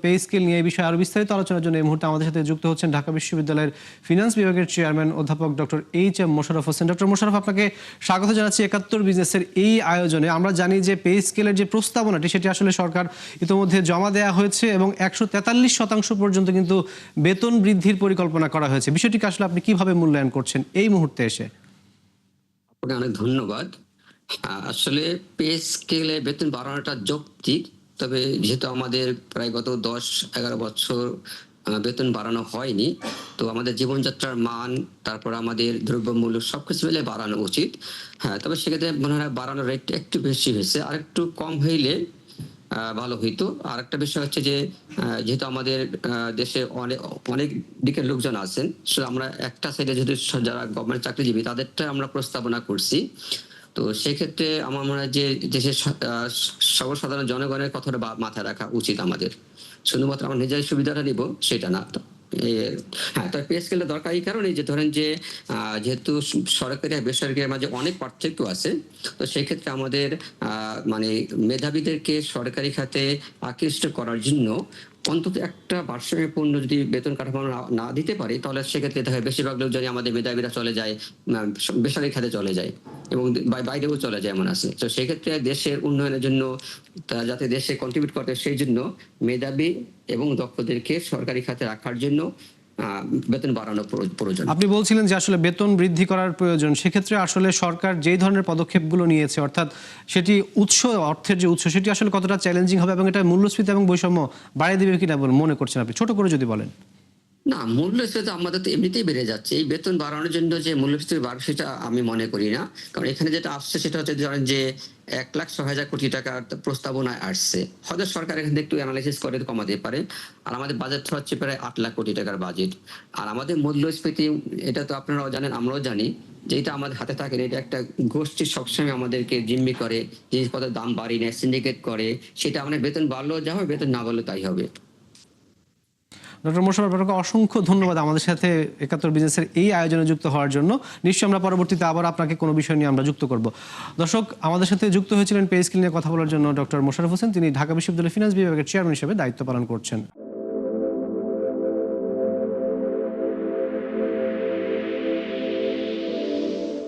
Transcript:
Pay scale নিয়ে এই বিষয়ে আরো বিস্তারিত আলোচনার জন্য এই মুহূর্তে আমাদের সাথে যুক্ত হচ্ছেন ঢাকা বিশ্ববিদ্যালয়ের ফিনান্স বিভাগের চেয়ারম্যান অধ্যাপক doctor HM. Mosharraf Hossain. Doctor Mosharraf, আপনাকে স্বাগত জানাচ্ছি ৭১ বিজনেসের এই আয়োজনে। আমরা জানি যে পে স্কেলের যে প্রস্তাবনাটি সেটি আসলে সরকার ইতিমধ্যে জমা দেওয়া হয়েছে এবং ১৪৩% পর্যন্ত কিন্তু বেতন বৃদ্ধির পরিকল্পনা করা হয়েছে। বিষয়টিকে আসলে আপনি কিভাবে মূল্যায়ন করছেন এই মুহূর্তে এসে? আপনাকে অনেক ধন্যবাদ। আসলে পে স্কেলে বেতন বাড়ানোটা যৌক্তিক। তবে যেহেতু আমাদের প্রায় গত ১০-১১ বছর বেতন বাড়ানো হয়নি, তো আমাদের জীবনযাত্রার মান, তারপর আমাদের দ্রব্যমূল্য সবকিছু মিলে বাড়ানো উচিত। হ্যাঁ, তবে সেক্ষেত্রে মনে হয় বাড়ানোর রেটটা একটু বেশি হয়েছে। আরেকটু কম হইলে ভালো হইতো। আরেকটা বিষয় হচ্ছে যে যেহেতু আমাদের দেশে অনেক অনেক দিকের লোকজন আছেন। আমরা একটা সাইডে যদি যারা গভর্নমেন্ট চাকরিজীবী তাদেরটা আমরা প্রস্তাবনা করছি। তো সেক্ষেত্রে আমার মনে হয় যে দেশের সর্বসাধারণ জনগণের কথাটা মাথায় রাখা উচিত আমাদের। শুধুমাত্র আমার নিজের সুবিধাটা নিব সেটা না। হ্যাঁ, তবে পে স্কেলটা দরকার এই কারণেই যে ধরেন যে যেহেতু সরকারি আর বেসরকারির মাঝে অনেক পার্থক্য আছে, তো সেক্ষেত্রে আমাদের মানে মেধাবীদেরকে সরকারি খাতে আকৃষ্ট করার জন্য অন্তত একটা ভারসাম্যপূর্ণ যদি বেতন কাঠামো না দিতে পারি, তাহলে সেক্ষেত্রে দেখা যায় বেশিরভাগ লোকজনই আমাদের মেধাবীরা চলে যায়, বেসরকারি খাতে চলে যায় এবং বাইরেও চলে যায় এমন আছে। তো সেক্ষেত্রে দেশের উন্নয়নের জন্য যাতে দেশে কন্ট্রিবিউট করতে, সেই জন্য মেধাবী এবং দক্ষদেরকে সরকারি খাতে রাখার জন্য বেতন বাড়ানো প্রয়োজন। আপনি বলছিলেন যে আসলে বেতন বৃদ্ধি করার প্রয়োজন। সেক্ষেত্রে আসলে সরকার যেই ধরনের পদক্ষেপগুলো নিয়েছে, অর্থাৎ সেটি অর্থের যে উৎস সেটি আসলে কতটা চ্যালেঞ্জিং হবে এবং এটা মূল্যস্ফীতি এবং বৈষম্য বাড়িয়ে দিবে কিনা মনে করছেন আপনি? ছোট করে যদি বলেন। না, মূল্যস্ফীতি আমাদের তো এমনিতেই বেড়ে যাচ্ছে। এই বেতন বাড়ানোর জন্য যে মূল্যস্ফীতি বাড়বে সেটা আমি মনে করি না। কারণ এখানে যেটা আসছে সেটা হচ্ছে ধরেন যে ১,৬০,০০০ কোটি টাকার প্রস্তাবনায় আসছে। হয়তো সরকার এখান থেকে একটু এনালাইসিস করে কমাতে পারে। আর আমাদের বাজেটটা হচ্ছে প্রায় ৮,০০,০০০ কোটি টাকার বাজেট। আর আমাদের মূল্যস্ফীতি, এটা তো আপনারাও জানেন, আমরাও জানি যে এটা আমাদের হাতে থাকে না। এটা একটা গোষ্ঠী সবসময় আমাদেরকে জিম্মি করে, জিনিসপত্রের দাম বাড়িয়ে নেয়, সিন্ডিকেট করে। সেটা আমাদের বেতন বাড়লেও যা হবে, বেতন না বাড়লেও তাই হবে। ডক্টর মোশাররফ, আপনাকে অসংখ্য ধন্যবাদ আমাদের সাথে ৭১ বিজনেসের এই আয়োজনে যুক্ত হওয়ার জন্য। নিশ্চয়ই আমরা পরবর্তীতে আবার আপনাকে কোনো বিষয় নিয়ে আমরা যুক্ত করব। দর্শক, আমাদের সাথে যুক্ত হয়েছিলেন পে স্কেল নিয়ে কথা বলার জন্য ডক্টর মোশাররফ হোসেন। তিনি ঢাকা বিশ্ববিদ্যালয়ের ফিনান্স বিভাগের চেয়ারম্যান হিসেবে দায়িত্ব পালন করছেন।